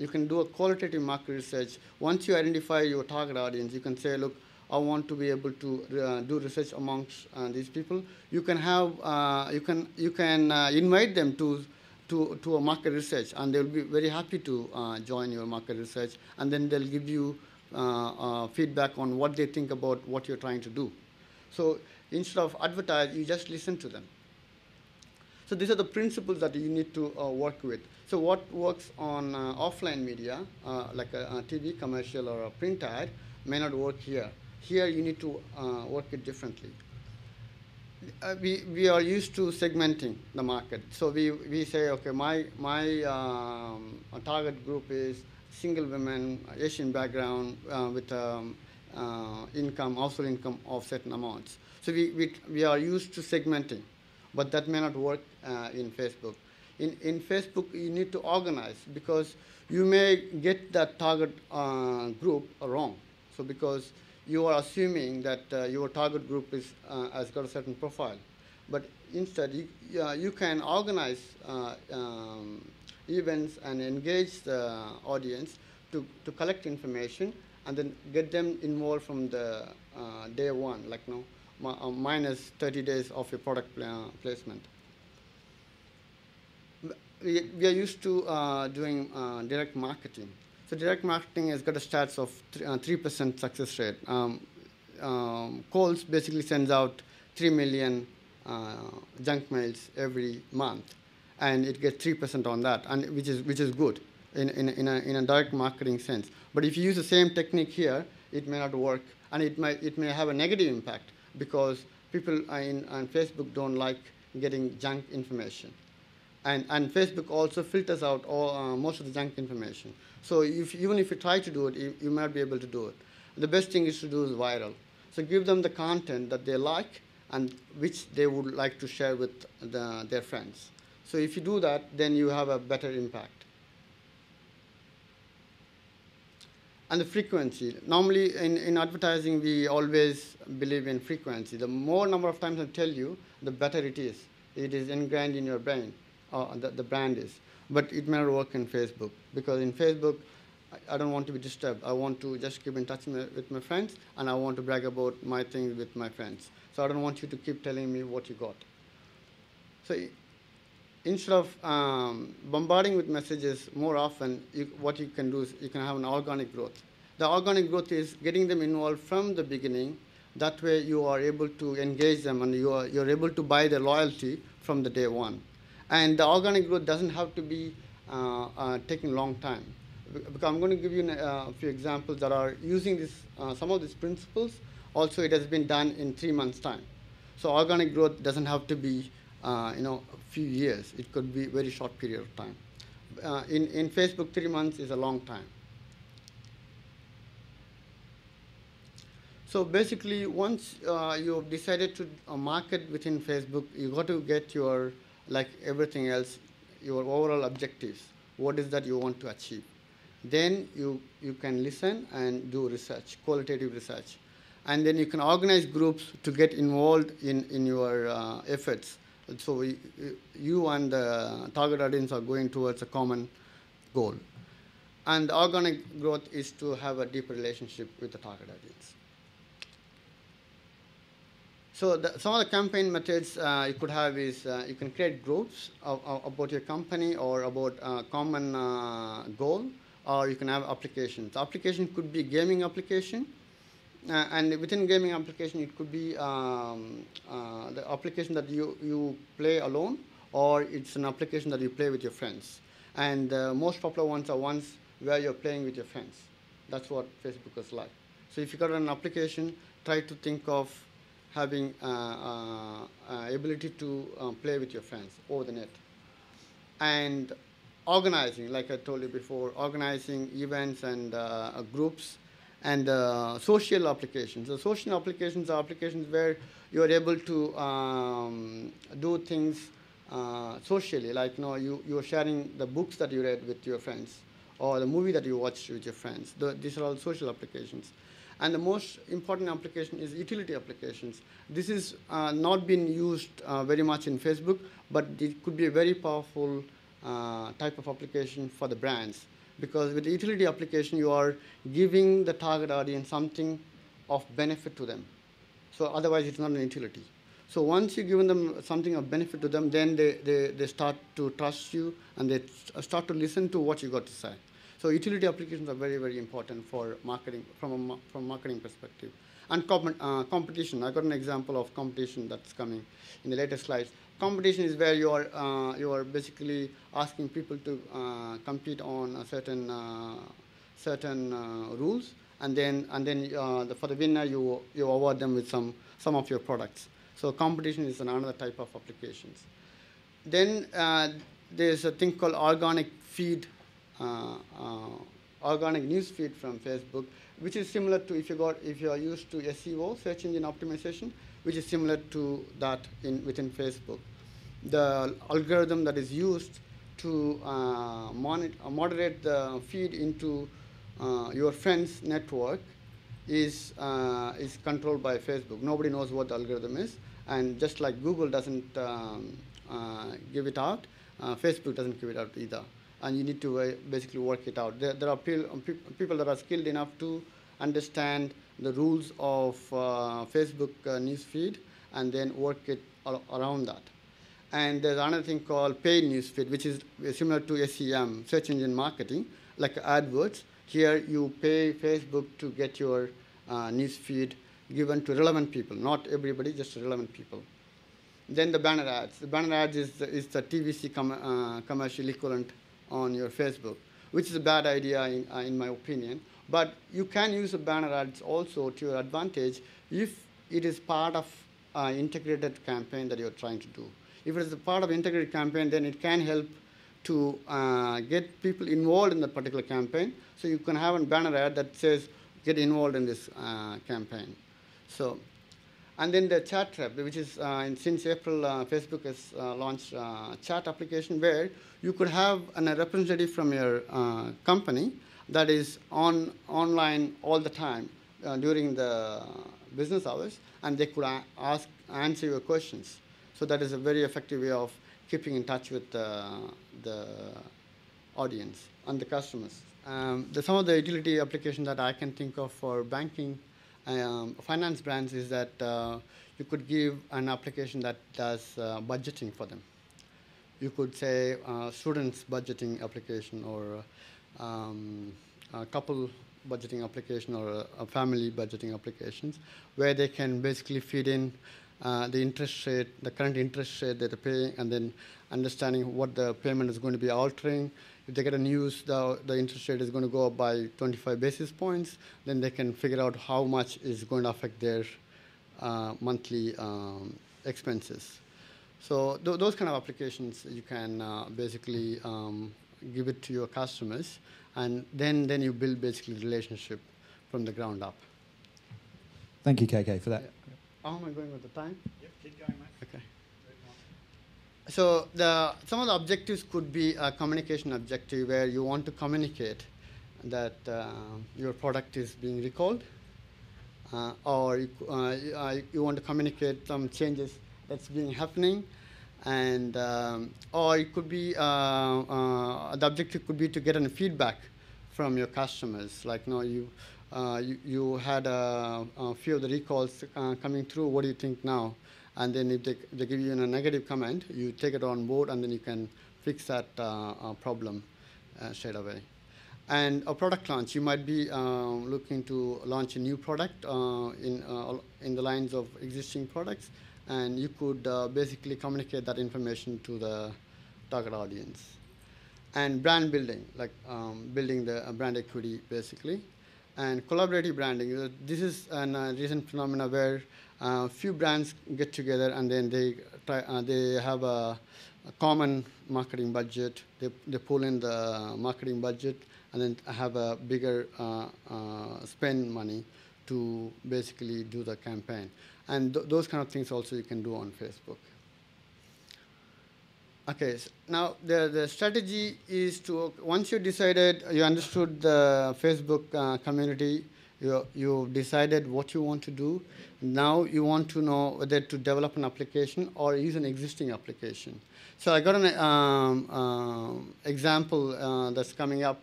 You can do a qualitative market research. Once you identify your target audience, you can say, look, I want to be able to do research amongst these people. You can have you can invite them to a market research, and they'll be very happy to join your market research, and then they'll give you feedback on what they think about what you're trying to do. So instead of advertise, you just listen to them. So these are the principles that you need to work with. So what works on offline media, like a TV commercial or a print ad, may not work here. Here you need to work it differently. We are used to segmenting the market. So we say, okay, my target group is single women, Asian background, with household income of certain amounts. So we are used to segmenting, but that may not work in Facebook. In Facebook, you need to organize, because you may get that target group wrong. So because you are assuming that your target group has got a certain profile. But instead, you can organize events and engage the audience to collect information and then get them involved from the day one, like minus 30 days of your product placement. We are used to doing direct marketing. So direct marketing has got a stats of 3% success rate. Kohl's basically sends out 3 million junk mails every month, and it gets 3% on that, and which is good in a direct marketing sense. But if you use the same technique here, it may not work, and it may have a negative impact, because people on Facebook don't like getting junk information. And Facebook also filters out most of the junk information. So even if you try to do it, you might not be able to do it. The best thing is to do is viral. So give them the content that they like and which they would like to share with their friends. So if you do that, then you have a better impact. And the frequency. Normally in advertising, we always believe in frequency. The more number of times I tell you, the better it is. It is ingrained in your brain. The brand is. But it may not work in Facebook, because in Facebook, I don't want to be disturbed. I want to just keep in touch with my friends, and I want to brag about my things with my friends. So I don't want you to keep telling me what you got. So instead of bombarding with messages more often, what you can do is you can have an organic growth. The organic growth is getting them involved from the beginning. That way you are able to engage them, and you're able to buy their loyalty from the day one. And the organic growth doesn't have to be taking a long time. Because I'm going to give you a few examples that are using some of these principles. Also, it has been done in 3 months' time. So organic growth doesn't have to be a few years. It could be a very short period of time. In Facebook, 3 months is a long time. So basically, once you've decided to market within Facebook, you got to get your, like everything else, your overall objectives. What is that you want to achieve? Then you can listen and do research, qualitative research. And then you can organize groups to get involved in your efforts. So you and the target audience are going towards a common goal. And organic growth is to have a deeper relationship with the target audience. So some of the campaign methods you could have is you can create groups about your company or about a common goal, or you can have applications. The application could be a gaming application, and within gaming application it could be the application that you play alone, or it's an application that you play with your friends. And the most popular ones are ones where you're playing with your friends. That's what Facebook is like. So if you got an application, try to think of having ability to play with your friends over the net. And organizing, like I told you before, organizing events and groups, and social applications. So social applications are applications where you are able to do things socially, like you are sharing the books that you read with your friends, or the movie that you watched with your friends. These are all social applications. And the most important application is utility applications. This is not been used very much in Facebook, but it could be a very powerful type of application for the brands, because with the utility application, you are giving the target audience something of benefit to them. So otherwise, it's not an utility. So once you've given them something of benefit to them, then they start to trust you, and they start to listen to what you got to say. So utility applications are very, very important for marketing, from a marketing perspective. And competition. I got an example of competition that's coming in the later slides. Competition is where you are basically asking people to compete on a certain rules, and then for the winner you award them with some of your products. So competition is another type of applications. Then there's a thing called organic feed, organic news feed from Facebook, which is similar to if you are used to SEO, search engine optimization, which is similar to that within Facebook. The algorithm that is used to moderate the feed into your friends' network is controlled by Facebook. Nobody knows what the algorithm is, and just like Google doesn't give it out, Facebook doesn't give it out either. And you need to basically work it out. There are people that are skilled enough to understand the rules of Facebook newsfeed and then work it around that. And there's another thing called paid newsfeed, which is similar to SEM, search engine marketing, like AdWords. Here you pay Facebook to get your newsfeed given to relevant people, not everybody, just relevant people. Then the banner ads. The banner ads is the TVC commercial equivalent on your Facebook, which is a bad idea in my opinion. But you can use the banner ads also to your advantage if it is part of an integrated campaign that you're trying to do. If it is a part of an integrated campaign, then it can help to get people involved in that particular campaign. So you can have a banner ad that says, get involved in this campaign. So, and then the chat trap, which is since April, Facebook has launched a chat application where you could have a representative from your company that is online all the time during the business hours, and they could answer your questions. So that is a very effective way of keeping in touch with the audience and the customers. Some of the utility applications that I can think of for banking, finance brands is that you could give an application that does budgeting for them. You could say students budgeting application, or a couple budgeting application, or a family budgeting applications, where they can basically feed in the interest rate, the current interest rate that they're paying, and then understanding what the payment is going to be altering. If they get a news the interest rate is going to go up by 25 basis points, then they can figure out how much is going to affect their monthly expenses. So those kind of applications you can basically give it to your customers, and then you build basically relationship from the ground up. Thank you, KK, for that. Yeah. How am I going with the time? Yep, keep going, mate. Okay. So some of the objectives could be a communication objective, where you want to communicate that your product is being recalled, or you want to communicate some changes that's been happening, and or it could be the objective could be to get any feedback from your customers, like you had a few of the recalls coming through. What do you think now? And then if they give you a negative comment, you take it on board, and then you can fix that problem straight away. And a product launch, you might be looking to launch a new product in the lines of existing products, and you could basically communicate that information to the target audience. And brand building, like building the brand equity, basically. And collaborative branding. This is a recent phenomenon where few brands get together, and then they have a common marketing budget. They pull in the marketing budget, and then have a bigger spend money to basically do the campaign. And those kind of things also you can do on Facebook. Okay, so now the strategy is to, once you decided, you understood the Facebook community, you decided what you want to do. Now you want to know whether to develop an application or use an existing application. So I got an example that's coming up